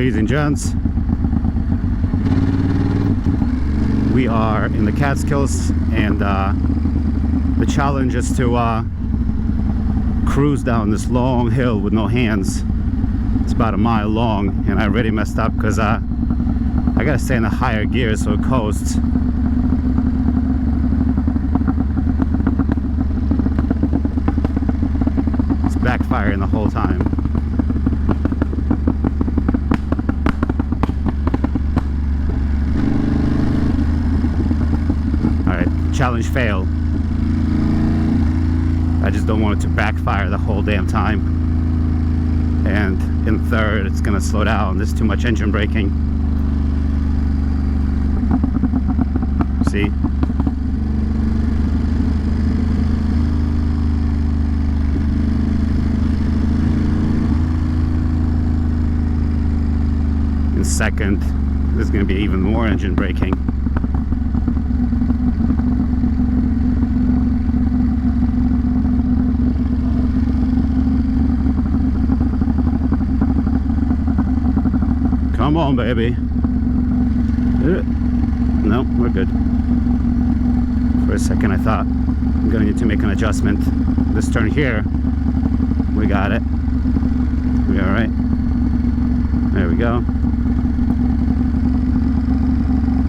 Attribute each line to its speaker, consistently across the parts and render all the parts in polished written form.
Speaker 1: ladies and gents. We are in the Catskills, and the challenge is to cruise down this long hill with no hands. It's about a mile long, and I already messed up because I gotta stay in a higher gear so it coasts. It's backfiring the whole time. Alright, challenge fail. I just don't want it to backfire the whole damn time. And in third, it's gonna slow down. There's too much engine braking. See? In second, there's gonna be even more engine braking. Come on, baby. No, we're good. For a second I thought I'm gonna need to make an adjustment. This turn here, we got it. We all right? There we go.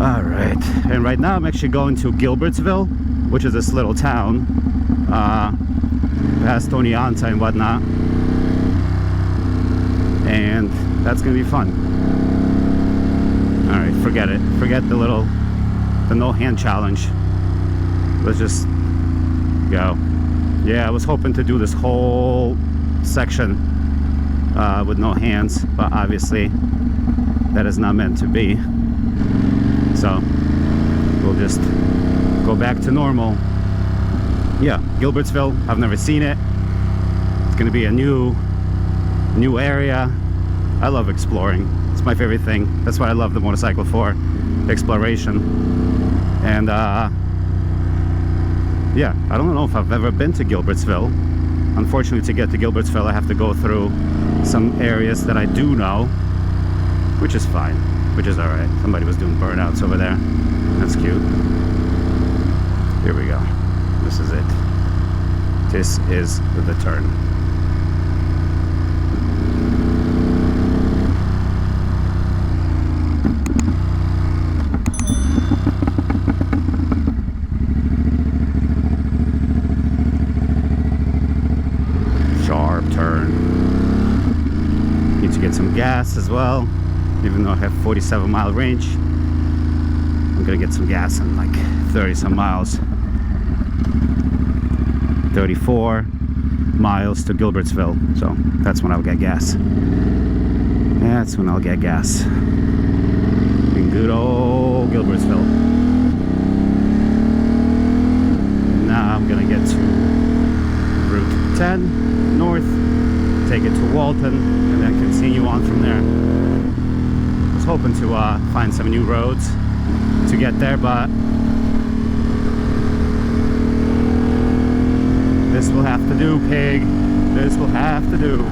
Speaker 1: All right, and right now I'm actually going to Gilbertsville, which is this little town past Anta and whatnot, and that's gonna be fun. All right, forget it. Forget the no hand challenge. Let's just go. Yeah, I was hoping to do this whole section with no hands, but obviously that is not meant to be. So we'll just go back to normal. Yeah, Gilbertsville, I've never seen it. It's gonna be a new area. I love exploring. It's my favorite thing. That's what I love the motorcycle for, exploration. And yeah, I don't know if I've ever been to Gilbertsville. Unfortunately, to get to Gilbertsville, I have to go through some areas that I do know, which is fine, which is all right. Somebody was doing burnouts over there. That's cute. Here we go. This is it. This is the turn. Some gas as well, even though I have 47-mile range. I'm gonna get some gas in like 30 some miles. 34 miles to Gilbertsville, so that's when I'll get gas. That's when I'll get gas in good old Gilbertsville. Now I'm gonna get to Route 10 north, take it to Walton, and then continue on from there. I was hoping to find some new roads to get there, but this will have to do, pig. This will have to do.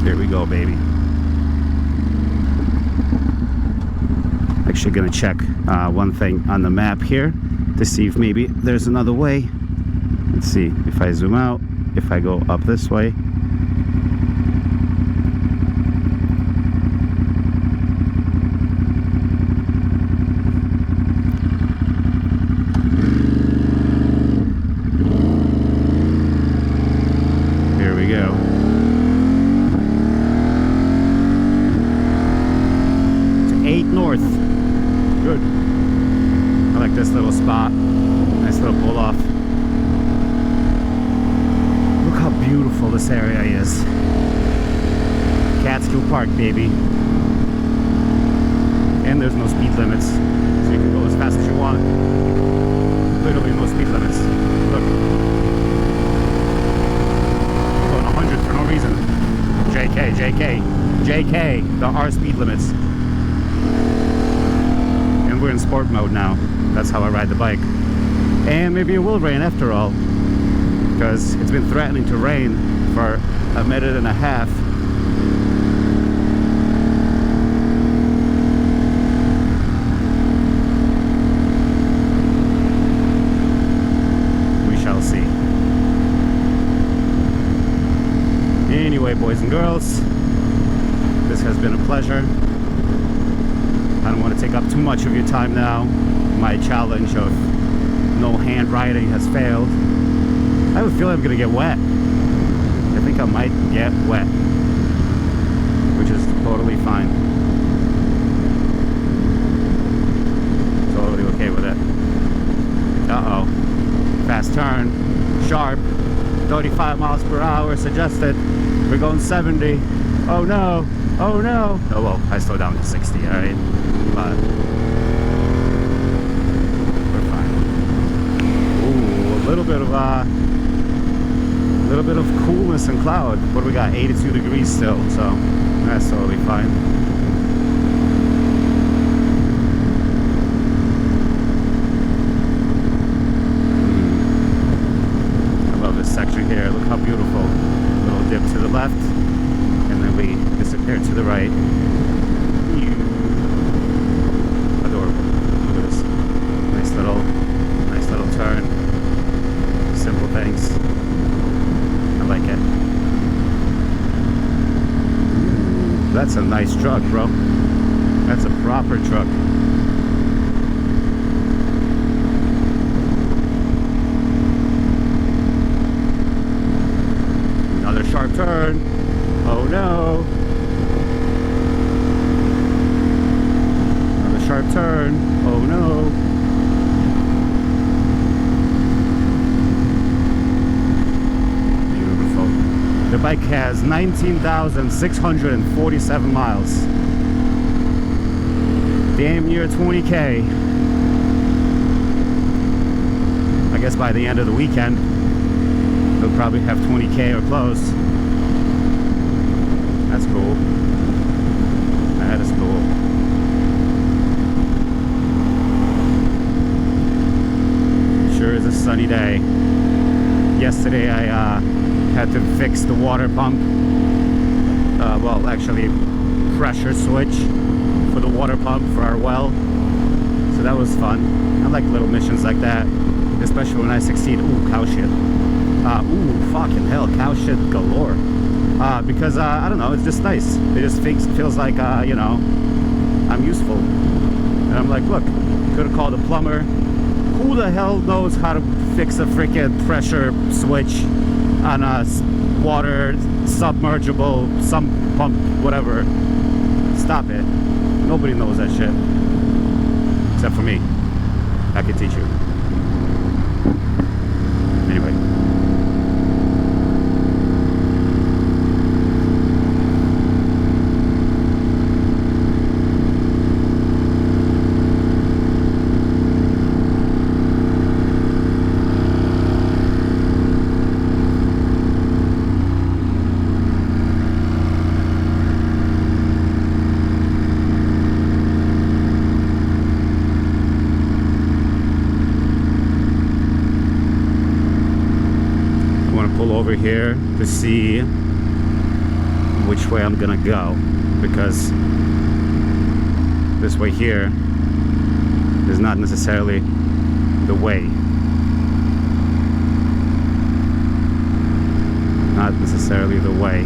Speaker 1: Here we go, baby. Actually gonna check one thing on the map here to see if maybe there's another way. Let's see if I zoom out, if I go up this way. Here we go. To 8 north. Good. I like this little spot. Nice little pull off. Look how beautiful this area is. Catskill Park, baby. And there's no speed limits, so you can go as fast as you want. Literally no speed limits. Look. I'm going 100 for no reason. JK, JK, JK. There are speed limits. in sport mode now. That's how I ride the bike. And maybe it will rain after all, because it's been threatening to rain for a minute and a half. We shall see. Anyway, boys and girls, this has been a pleasure. I don't want to take up too much of your time now. My challenge of no hand riding has failed. I have a feeling I'm gonna get wet. I think I might get wet, which is totally fine. Totally okay with it. Uh-oh. Fast turn. Sharp. 35 miles per hour suggested. We're going 70. Oh no. Oh no. Oh well, I slowed down to 60, alright? But we're fine. Ooh, a little bit of coolness and cloud. What do we got? 82 degrees still, so that's totally fine. I love this section here. Look how beautiful. Little dip to the left, and then we disappear to the right. Adorable. Look at this. Nice little turn. Simple things. I like it. Ooh, that's a nice truck, bro. That's a proper truck. Another sharp turn. Oh no. Another sharp turn. Oh no. The bike has 19,647 miles. Damn near 20K. I guess by the end of the weekend, they'll probably have 20K or close. That's cool. That is cool. Sure is a sunny day. Yesterday I had to fix the water pump, well actually pressure switch for the water pump for our well, so that was fun. I like little missions like that, especially when I succeed. Ooh, cow shit. Ooh, fucking hell, cow shit galore. Because I don't know, it's just nice. It just feels like you know, I'm useful. And I'm like, look, could have called a plumber. Who the hell knows how to fix a freaking pressure switch on a water submergible, sump pump, whatever? Stop it. Nobody knows that shit. Except for me. I can teach you. Anyway. Over here to see which way I'm gonna go, because this way here is not necessarily the way. Not necessarily the way.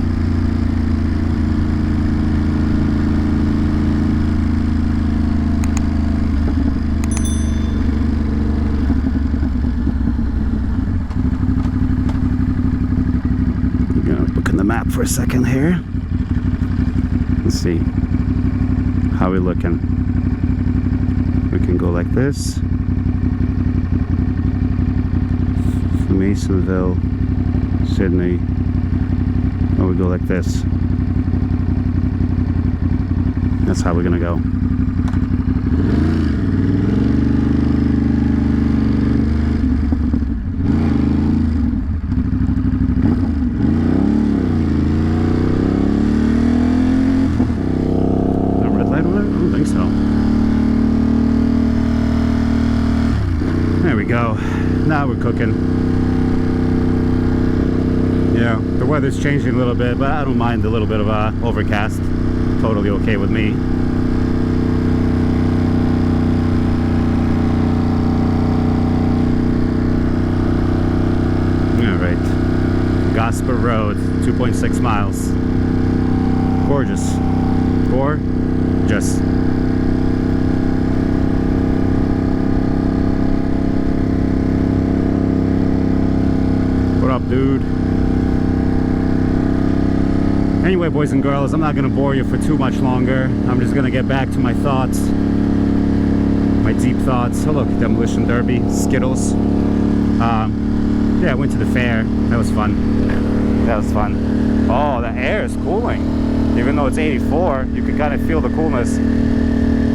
Speaker 1: Map for a second here. Let's see how we're looking. We can go like this. Masonville, Sydney. Or we go like this. That's how we're gonna go. looking. Yeah, the weather's changing a little bit, but I don't mind a little bit of overcast. Totally okay with me. Gosper Road, 2.6 miles. Gorgeous. Gorgeous. What up, dude? Anyway, boys and girls, I'm not going to bore you for too much longer. I'm just going to get back to my thoughts. My deep thoughts. Oh, look, Demolition Derby, Skittles. Yeah, I went to the fair. That was fun. That was fun. Oh, the air is cooling. Even though it's 84, you can kind of feel the coolness.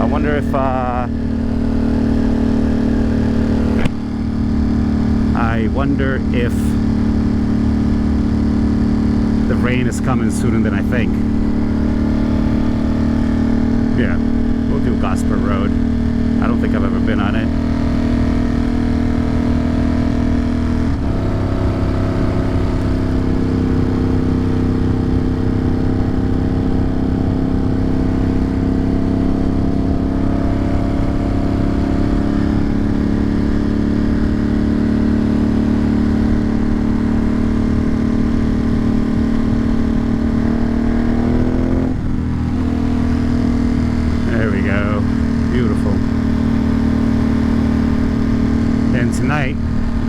Speaker 1: I wonder if the rain is coming sooner than I think. Yeah, we'll do Gosper Road. I don't think I've ever been on it. Tonight,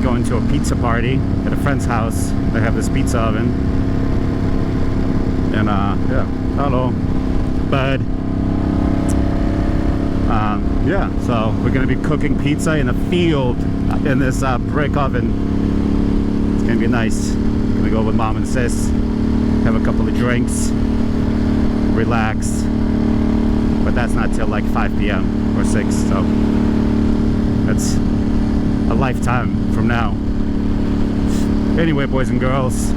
Speaker 1: going to a pizza party at a friend's house. They have this pizza oven, and yeah, hello, bud. Yeah, so we're gonna be cooking pizza in a field in this brick oven. It's gonna be nice. Gonna go with mom and sis, have a couple of drinks, relax. But that's not till like 5 p.m. or 6, so that's a lifetime from now. Anyway, boys and girls,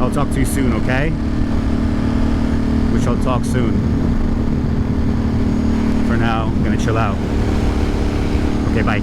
Speaker 1: I'll talk to you soon, okay? We shall talk soon. For now, I'm gonna chill out. Okay, bye.